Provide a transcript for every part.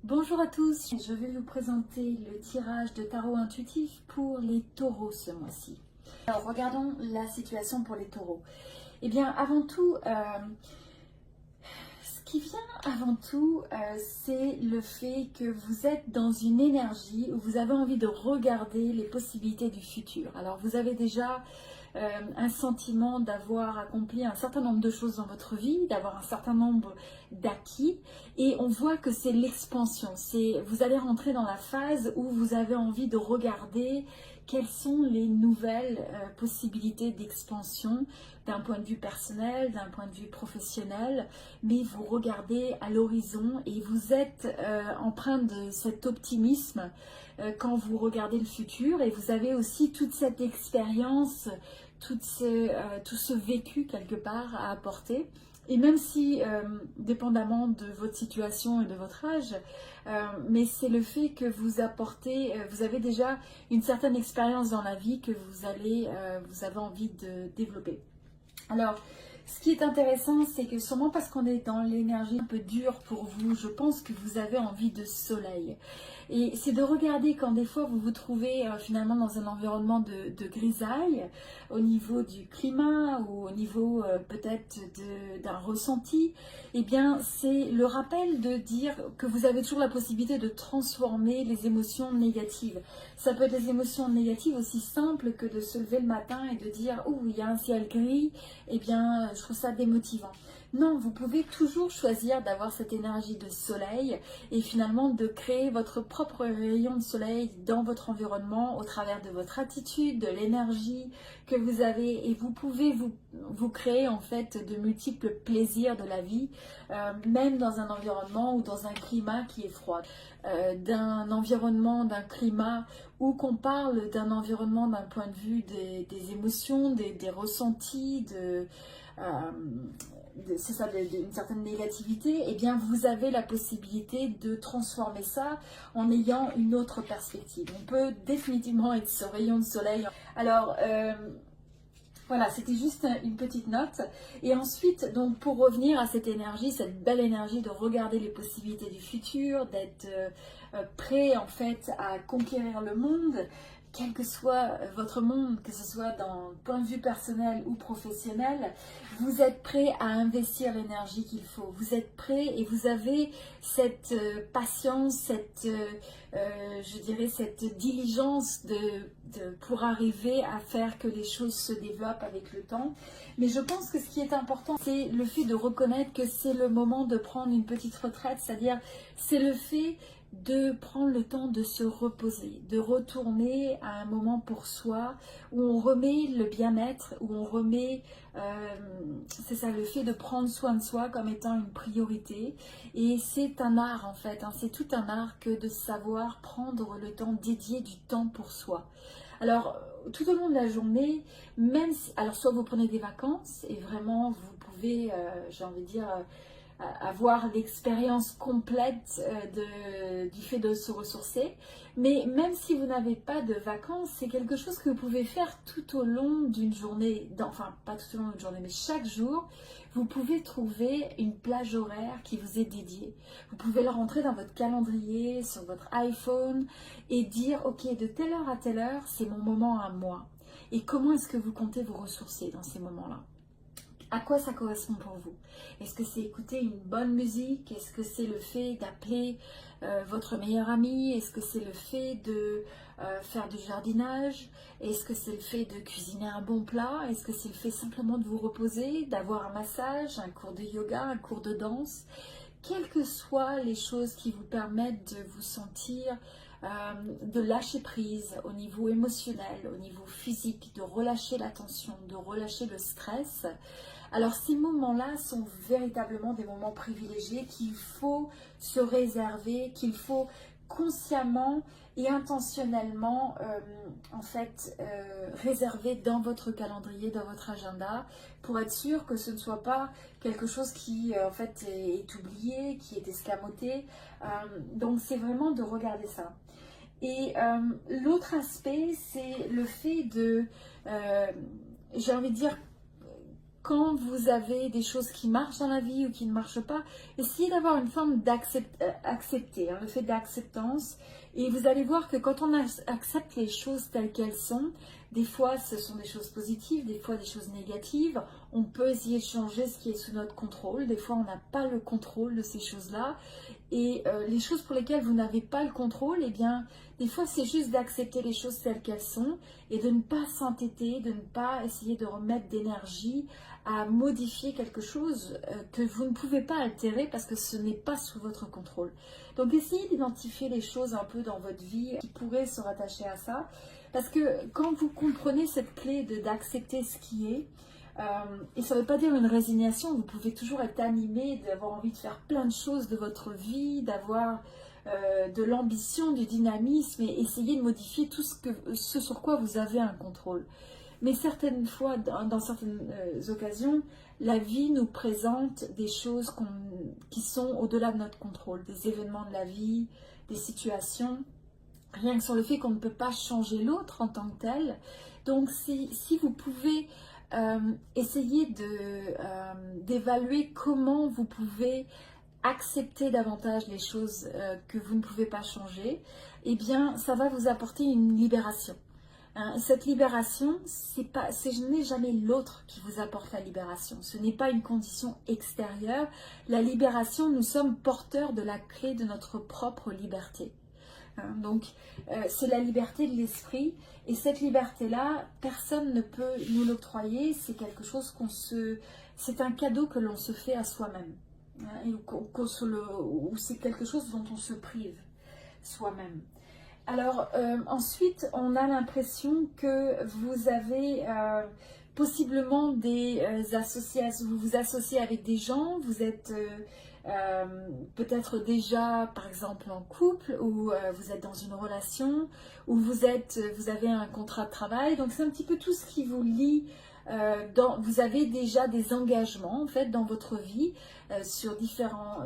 Bonjour à tous, je vais vous présenter le tirage de tarot intuitif pour les taureaux ce mois-ci. Alors regardons la situation pour les taureaux. Eh bien avant tout, ce qui vient avant tout, c'est le fait que vous êtes dans une énergie où vous avez envie de regarder les possibilités du futur. Alors vous avez déjà un sentiment d'avoir accompli un certain nombre de choses dans votre vie, d'avoir un certain nombre d'acquis, et on voit que c'est l'expansion. Vous allez rentrer dans la phase où vous avez envie de regarder quelles sont les nouvelles possibilités d'expansion d'un point de vue personnel, d'un point de vue professionnel, mais vous regardez à l'horizon et vous êtes empreint de cet optimisme quand vous regardez le futur, et vous avez aussi toute cette expérience, tout ce vécu quelque part à apporter. Et même si, dépendamment de votre situation et de votre âge, mais c'est le fait que vous apportez, vous avez déjà une certaine expérience dans la vie que vous avez envie de développer. Alors, ce qui est intéressant, c'est que sûrement parce qu'on est dans l'énergie un peu dure pour vous, je pense que vous avez envie de soleil. Et c'est de regarder quand des fois vous vous trouvez finalement dans un environnement de grisaille, au niveau du climat ou au niveau peut-être d'un ressenti. Eh bien, c'est le rappel de dire que vous avez toujours la possibilité de transformer les émotions négatives. Ça peut être des émotions négatives aussi simples que de se lever le matin et de dire « Oh, il y a un ciel gris », eh bien, je trouve ça démotivant. Non, vous pouvez toujours choisir d'avoir cette énergie de soleil et finalement de créer votre propre rayon de soleil dans votre environnement au travers de votre attitude, de l'énergie que vous avez, et vous pouvez vous créer en fait de multiples plaisirs de la vie, même dans un environnement ou dans un climat qui est froid. D'un environnement, d'un climat où qu'on parle d'un environnement d'un point de vue des émotions, des ressentis, c'est ça, d'une certaine négativité, eh bien vous avez la possibilité de transformer ça en ayant une autre perspective. On peut définitivement être ce rayon de soleil. Alors, voilà, c'était juste une petite note. Et ensuite, donc pour revenir à cette énergie, cette belle énergie de regarder les possibilités du futur, d'être prêt en fait à conquérir le monde, quel que soit votre monde, que ce soit dans le point de vue personnel ou professionnel, vous êtes prêt à investir l'énergie qu'il faut. Vous êtes prêt et vous avez cette patience, je dirais cette diligence pour arriver à faire que les choses se développent avec le temps. Mais je pense que ce qui est important, c'est le fait de reconnaître que c'est le moment de prendre une petite retraite, c'est-à-dire c'est le fait de prendre le temps de se reposer, de retourner à un moment pour soi, où on remet le bien-être, où on remet, c'est ça, le fait de prendre soin de soi comme étant une priorité. Et c'est un art en fait, hein, c'est tout un art que de savoir prendre le temps, dédier du temps pour soi. Alors, tout au long de la journée, même si, alors soit vous prenez des vacances et vraiment vous pouvez, j'ai envie de dire, avoir l'expérience complète du fait de se ressourcer. Mais même si vous n'avez pas de vacances, c'est quelque chose que vous pouvez faire tout au long d'une journée, enfin pas tout au long d'une journée, mais chaque jour, vous pouvez trouver une plage horaire qui vous est dédiée. Vous pouvez le rentrer dans votre calendrier, sur votre iPhone et dire ok, de telle heure à telle heure, c'est mon moment à moi. Et comment est-ce que vous comptez vous ressourcer dans ces moments-là ? À quoi ça correspond pour vous? Est-ce que c'est écouter une bonne musique? Est-ce que c'est le fait d'appeler votre meilleur ami? Est-ce que c'est le fait de faire du jardinage? Est-ce que c'est le fait de cuisiner un bon plat? Est-ce que c'est le fait simplement de vous reposer, d'avoir un massage, un cours de yoga, un cours de danse? Quelles que soient les choses qui vous permettent de vous sentir, de lâcher prise au niveau émotionnel, au niveau physique, de relâcher la tension, de relâcher le stress. Alors ces moments-là sont véritablement des moments privilégiés qu'il faut se réserver, qu'il faut consciemment et intentionnellement réserver dans votre calendrier, dans votre agenda, pour être sûr que ce ne soit pas quelque chose qui en fait est oublié, qui est escamoté. Donc c'est vraiment de regarder ça. Et l'autre aspect, c'est le fait de, j'ai envie de dire, quand vous avez des choses qui marchent dans la vie ou qui ne marchent pas, essayez d'avoir une forme d'accepter, le fait d'acceptance. Et vous allez voir que quand on accepte les choses telles qu'elles sont, des fois ce sont des choses positives, des fois des choses négatives. On peut essayer de changer ce qui est sous notre contrôle. Des fois on n'a pas le contrôle de ces choses-là. Et les choses pour lesquelles vous n'avez pas le contrôle, eh bien, des fois c'est juste d'accepter les choses telles qu'elles sont et de ne pas s'entêter, de ne pas essayer de remettre d'énergie à modifier quelque chose que vous ne pouvez pas altérer parce que ce n'est pas sous votre contrôle. Donc essayez d'identifier les choses un peu dans votre vie qui pourraient se rattacher à ça. Parce que quand vous comprenez cette clé d'accepter ce qui est, et ça ne veut pas dire une résignation, vous pouvez toujours être animé, d'avoir envie de faire plein de choses de votre vie, d'avoir de l'ambition, du dynamisme et essayer de modifier tout ce sur quoi vous avez un contrôle. Mais certaines fois, dans certaines occasions, la vie nous présente des choses qui sont au-delà de notre contrôle, des événements de la vie, des situations, rien que sur le fait qu'on ne peut pas changer l'autre en tant que tel. Donc si vous pouvez essayer d'évaluer comment vous pouvez accepter davantage les choses que vous ne pouvez pas changer, eh bien ça va vous apporter une libération. Cette libération, ce n'est jamais l'autre qui vous apporte la libération. Ce n'est pas une condition extérieure. La libération, nous sommes porteurs de la clé de notre propre liberté. Donc, c'est la liberté de l'esprit. Et cette liberté-là, personne ne peut nous l'octroyer. C'est quelque chose c'est un cadeau que l'on se fait à soi-même. Ou c'est quelque chose dont on se prive soi-même. Alors ensuite, on a l'impression que vous avez possiblement des associations, vous vous associez avec des gens, vous êtes peut-être déjà par exemple en couple ou vous êtes dans une relation ou vous avez un contrat de travail. Donc c'est un petit peu tout ce qui vous lie. Vous avez déjà des engagements en fait dans votre vie sur différents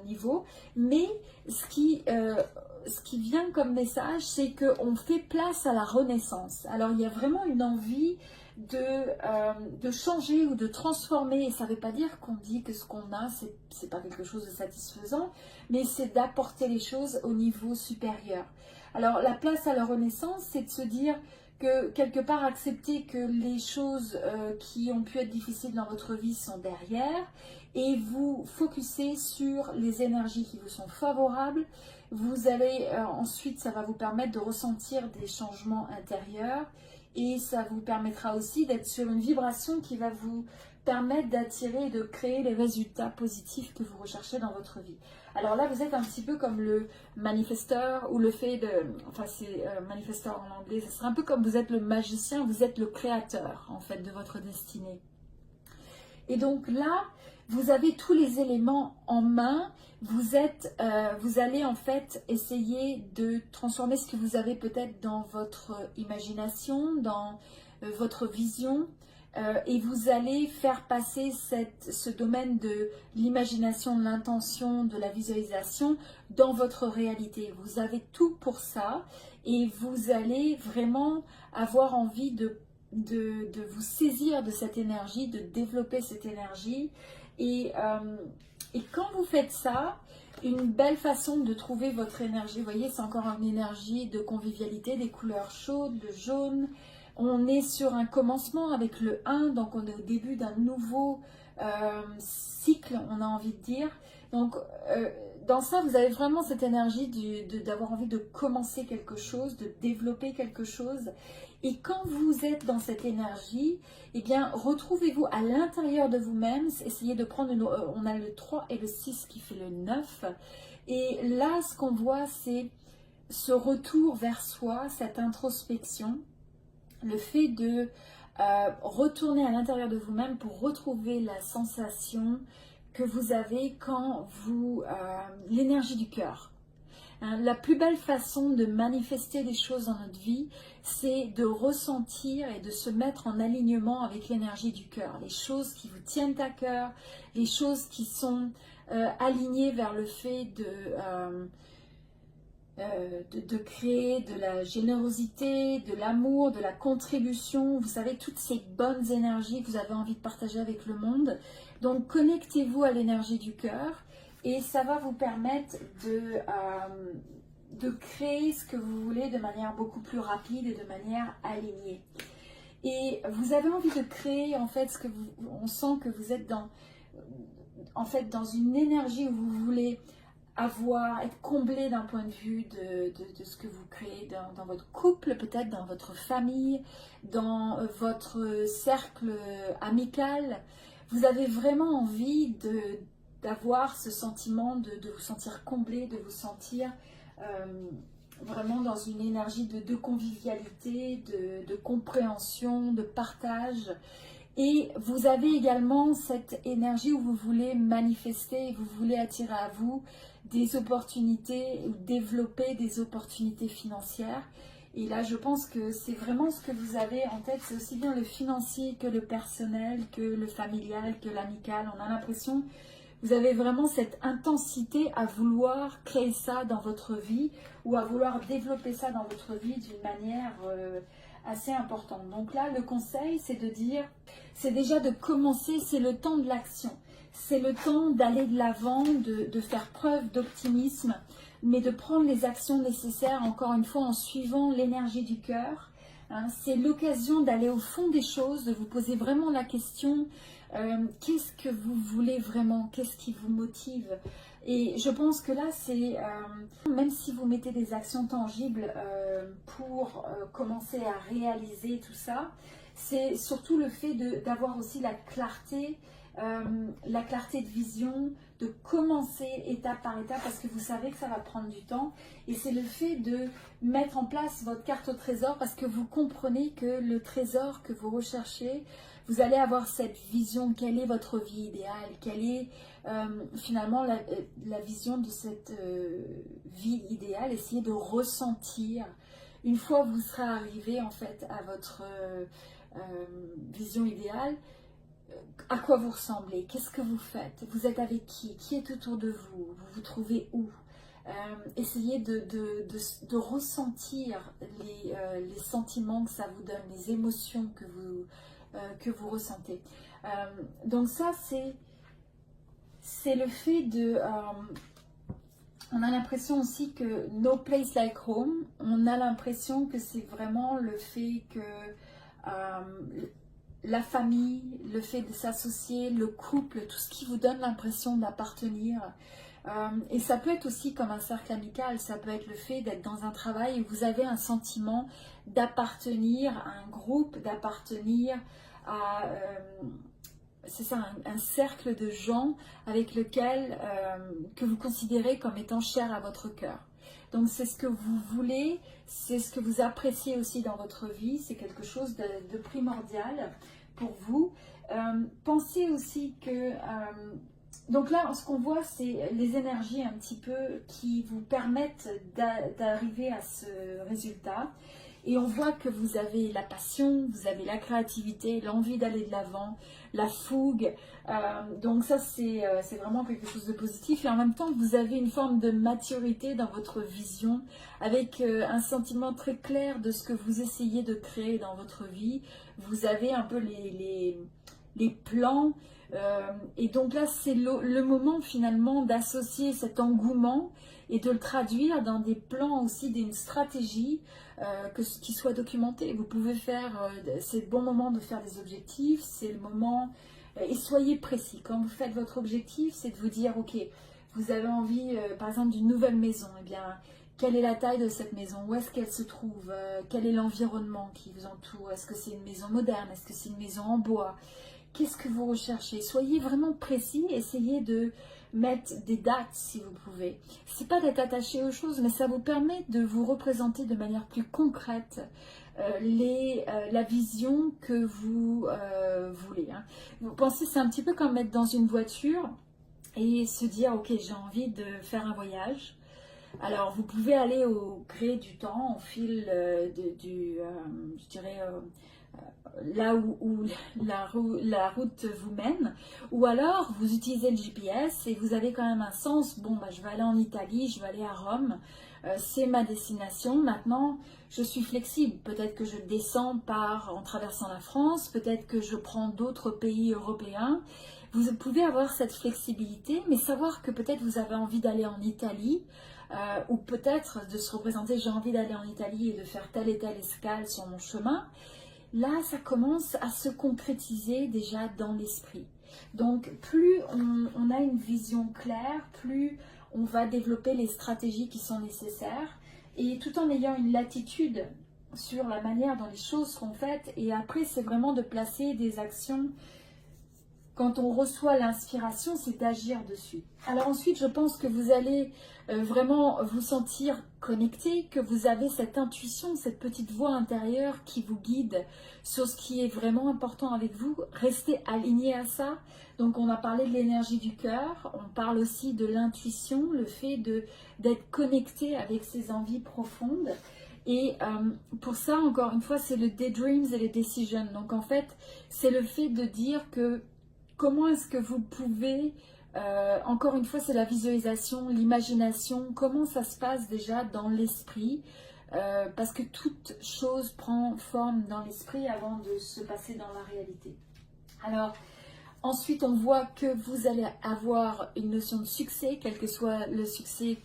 niveaux, mais ce qui vient comme message, c'est qu'on fait place à la renaissance. Alors il y a vraiment une envie de changer ou de transformer, et ça ne veut pas dire qu'on dit que ce qu'on a, c'est pas quelque chose de satisfaisant, mais c'est d'apporter les choses au niveau supérieur. Alors la place à la renaissance, c'est de se dire que quelque part accepter que les choses qui ont pu être difficiles dans votre vie sont derrière et vous focuser sur les énergies qui vous sont favorables. Vous allez ensuite, ça va vous permettre de ressentir des changements intérieurs et ça vous permettra aussi d'être sur une vibration qui va vous permettre d'attirer et de créer les résultats positifs que vous recherchez dans votre vie. Alors là, vous êtes un petit peu comme le manifesteur ou le fait de... Enfin, c'est manifesteur en anglais. Ce serait un peu comme vous êtes le magicien, vous êtes le créateur, en fait, de votre destinée. Et donc là, vous avez tous les éléments en main. Vous allez en fait essayer de transformer ce que vous avez peut-être dans votre imagination, dans votre vision. Et vous allez faire passer ce domaine de l'imagination, de l'intention, de la visualisation dans votre réalité. Vous avez tout pour ça et vous allez vraiment avoir envie de vous saisir de cette énergie, de développer cette énergie. Et quand vous faites ça, une belle façon de trouver votre énergie, vous voyez, c'est encore une énergie de convivialité, des couleurs chaudes, le jaune. On est sur un commencement avec le 1, donc on est au début d'un nouveau cycle, on a envie de dire. Donc dans ça, vous avez vraiment cette énergie d'avoir envie de commencer quelque chose, de développer quelque chose. Et quand vous êtes dans cette énergie, eh bien, retrouvez-vous à l'intérieur de vous-même. Essayez de prendre, on a le 3 et le 6 qui fait le 9. Et là, ce qu'on voit, c'est ce retour vers soi, cette introspection. Le fait de retourner à l'intérieur de vous-même pour retrouver la sensation que vous avez quand l'énergie du cœur. La plus belle façon de manifester des choses dans notre vie, c'est de ressentir et de se mettre en alignement avec l'énergie du cœur. Les choses qui vous tiennent à cœur, les choses qui sont alignées vers le fait de créer de la générosité, de l'amour, de la contribution, vous savez, toutes ces bonnes énergies que vous avez envie de partager avec le monde. Donc connectez-vous à l'énergie du cœur et ça va vous permettre de créer ce que vous voulez de manière beaucoup plus rapide et de manière alignée. Et vous avez envie de créer en fait on sent que vous êtes dans une énergie où vous voulez être comblé d'un point de vue de ce que vous créez dans votre couple, peut-être dans votre famille, dans votre cercle amical. Vous avez vraiment envie d'avoir ce sentiment de vous sentir comblé, de vous sentir vraiment dans une énergie de convivialité, de compréhension, de partage. Et vous avez également cette énergie où vous voulez manifester, vous voulez attirer à vous des opportunités ou développer des opportunités financières. Et là, je pense que c'est vraiment ce que vous avez en tête. C'est aussi bien le financier que le personnel, que le familial, que l'amical. On a l'impression que vous avez vraiment cette intensité à vouloir créer ça dans votre vie ou à vouloir développer ça dans votre vie d'une manière assez importante. Donc là, le conseil, c'est de dire, c'est déjà de commencer, c'est le temps de l'action. C'est le temps d'aller de l'avant, de faire preuve d'optimisme, mais de prendre les actions nécessaires, encore une fois, en suivant l'énergie du cœur. Hein, c'est l'occasion d'aller au fond des choses, de vous poser vraiment la question, qu'est-ce que vous voulez vraiment? Qu'est-ce qui vous motive? Et je pense que là, c'est, même si vous mettez des actions tangibles pour commencer à réaliser tout ça, c'est surtout le fait d'avoir aussi la clarté de vision, de commencer étape par étape parce que vous savez que ça va prendre du temps et c'est le fait de mettre en place votre carte au trésor parce que vous comprenez que le trésor que vous recherchez, vous allez avoir cette vision, quelle est votre vie idéale, quelle est finalement la vision de cette vie idéale, essayez de ressentir une fois que vous serez arrivé en fait à votre vision idéale, à quoi vous ressemblez, qu'est-ce que vous faites, vous êtes avec qui est autour de vous, vous vous trouvez où, essayez de ressentir les sentiments que ça vous donne, les émotions que vous ressentez. Donc ça c'est le fait on a l'impression aussi que no place like home, on a l'impression que c'est vraiment le fait que la famille, le fait de s'associer, le couple, tout ce qui vous donne l'impression d'appartenir. Et ça peut être aussi comme un cercle amical, ça peut être le fait d'être dans un travail où vous avez un sentiment d'appartenir à un groupe, d'appartenir à... c'est ça, un cercle de gens avec lequel que vous considérez comme étant cher à votre cœur. Donc c'est ce que vous voulez, c'est ce que vous appréciez aussi dans votre vie, c'est quelque chose de primordial pour vous. Pensez aussi que... donc là, ce qu'on voit, c'est les énergies un petit peu qui vous permettent d'arriver à ce résultat. Et on voit que vous avez la passion, vous avez la créativité, l'envie d'aller de l'avant, la fougue. Donc ça, c'est vraiment quelque chose de positif. Et en même temps, vous avez une forme de maturité dans votre vision, avec un sentiment très clair de ce que vous essayez de créer dans votre vie. Vous avez un peu les plans. Et donc là, c'est le moment finalement d'associer cet engouement et de le traduire dans des plans aussi, d'une stratégie qui soit documentée. Vous pouvez faire, c'est le bon moment de faire des objectifs, c'est le moment, et soyez précis. Quand vous faites votre objectif, c'est de vous dire, ok, vous avez envie par exemple d'une nouvelle maison, eh bien, quelle est la taille de cette maison? Où est-ce qu'elle se trouve? Quel est l'environnement qui vous entoure? Est-ce que c'est une maison moderne? Est-ce que c'est une maison en bois? Qu'est-ce que vous recherchez? Soyez vraiment précis, essayez de mettre des dates si vous pouvez. C'est pas d'être attaché aux choses, mais ça vous permet de vous représenter de manière plus concrète la vision que vous voulez. Hein. Vous pensez, c'est un petit peu comme être dans une voiture et se dire, ok, j'ai envie de faire un voyage. Alors, vous pouvez aller au gré du temps, au fil je dirais, là où la route vous mène, ou alors vous utilisez le GPS et vous avez quand même un sens, bon bah, je vais aller en Italie, je vais aller à Rome, c'est ma destination, maintenant je suis flexible, peut-être que je descends en traversant la France, peut-être que je prends d'autres pays européens. Vous pouvez avoir cette flexibilité, mais savoir que peut-être vous avez envie d'aller en Italie, ou peut-être de se représenter, j'ai envie d'aller en Italie et de faire telle et telle escale sur mon chemin. Là, ça commence à se concrétiser déjà dans l'esprit. Donc, plus on a une vision claire, plus on va développer les stratégies qui sont nécessaires, et tout en ayant une latitude sur la manière dont les choses seront faites. Et après, c'est vraiment de placer des actions. Quand on reçoit l'inspiration, c'est d'agir dessus. Alors ensuite, je pense que vous allez vraiment vous sentir connecté, que vous avez cette intuition, cette petite voix intérieure qui vous guide sur ce qui est vraiment important avec vous. Restez aligné à ça. Donc on a parlé de l'énergie du cœur, on parle aussi de l'intuition, le fait d'être connecté avec ses envies profondes. Et pour ça, encore une fois, c'est le daydreams et les decisions. Donc en fait, c'est le fait de dire que comment est-ce que vous pouvez, encore une fois, c'est la visualisation, l'imagination, comment ça se passe déjà dans l'esprit, parce que toute chose prend forme dans l'esprit avant de se passer dans la réalité. Alors, ensuite, on voit que vous allez avoir une notion de succès, quel que soit le succès,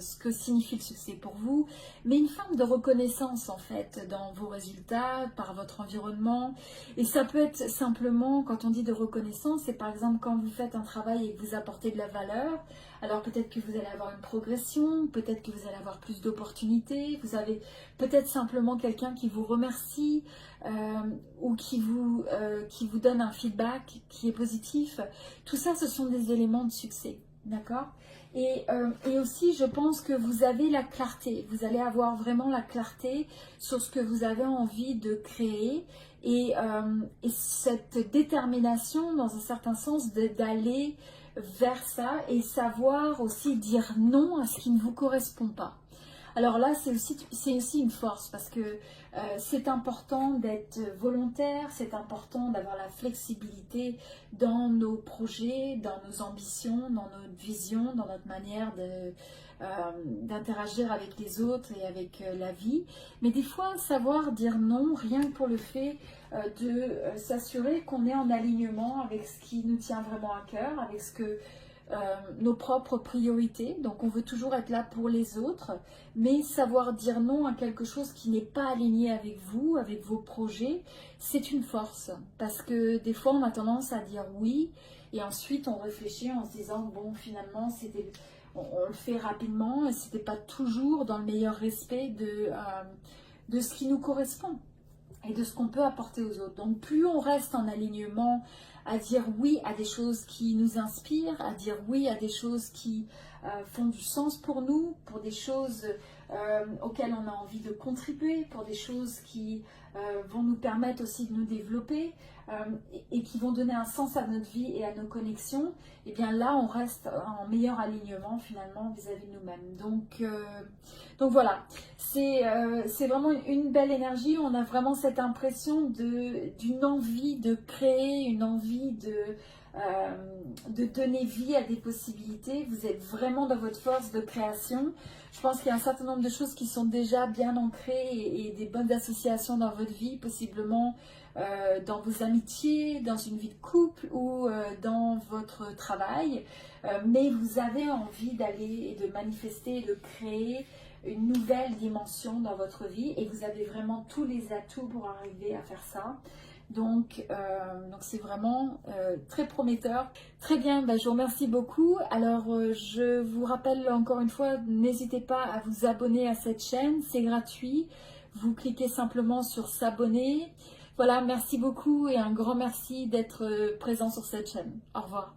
ce que signifie le succès pour vous, mais une forme de reconnaissance en fait dans vos résultats, par votre environnement. Et ça peut être simplement, quand on dit de reconnaissance, c'est par exemple quand vous faites un travail et que vous apportez de la valeur, alors peut-être que vous allez avoir une progression, peut-être que vous allez avoir plus d'opportunités, vous avez peut-être simplement quelqu'un qui vous remercie, ou qui vous donne un feedback qui est positif. Tout ça, ce sont des éléments de succès, d'accord ? Et aussi, je pense que vous avez la clarté. Vous allez avoir vraiment la clarté sur ce que vous avez envie de créer et cette détermination, dans un certain sens, d'aller vers ça et savoir aussi dire non à ce qui ne vous correspond pas. Alors là, c'est aussi une force parce que c'est important d'être volontaire, c'est important d'avoir la flexibilité dans nos projets, dans nos ambitions, dans notre vision, dans notre manière d'interagir avec les autres et avec la vie. Mais des fois, savoir dire non, rien que pour le fait de s'assurer qu'on est en alignement avec ce qui nous tient vraiment à cœur, avec nos propres priorités. Donc on veut toujours être là pour les autres, mais savoir dire non à quelque chose qui n'est pas aligné avec vous, avec vos projets, c'est une force. Parce que des fois on a tendance à dire oui et ensuite on réfléchit en se disant bon finalement on le fait rapidement et c'était pas toujours dans le meilleur respect de ce qui nous correspond et de ce qu'on peut apporter aux autres. Donc plus on reste en alignement à dire oui à des choses qui nous inspirent, à dire oui à des choses qui font du sens pour nous, pour des choses auxquelles on a envie de contribuer, pour des choses qui vont nous permettre aussi de nous développer et qui vont donner un sens à notre vie et à nos connexions, et bien là on reste en meilleur alignement finalement vis-à-vis de nous-mêmes. Donc voilà, c'est vraiment une belle énergie. On a vraiment cette impression d'une envie de créer, une envie de donner vie à des possibilités. Vous êtes vraiment dans votre force de création. Je pense qu'il y a un certain nombre de choses qui sont déjà bien ancrées et des bonnes associations dans votre vie, possiblement dans vos amitiés, dans une vie de couple ou dans votre travail. Mais vous avez envie d'aller et de manifester et de créer une nouvelle dimension dans votre vie et vous avez vraiment tous les atouts pour arriver à faire ça. Donc c'est vraiment très prometteur. Très bien, je vous remercie beaucoup. Alors je vous rappelle encore une fois, n'hésitez pas à vous abonner à cette chaîne, c'est gratuit. Vous cliquez simplement sur s'abonner. Voilà, merci beaucoup et un grand merci d'être présent sur cette chaîne. Au revoir.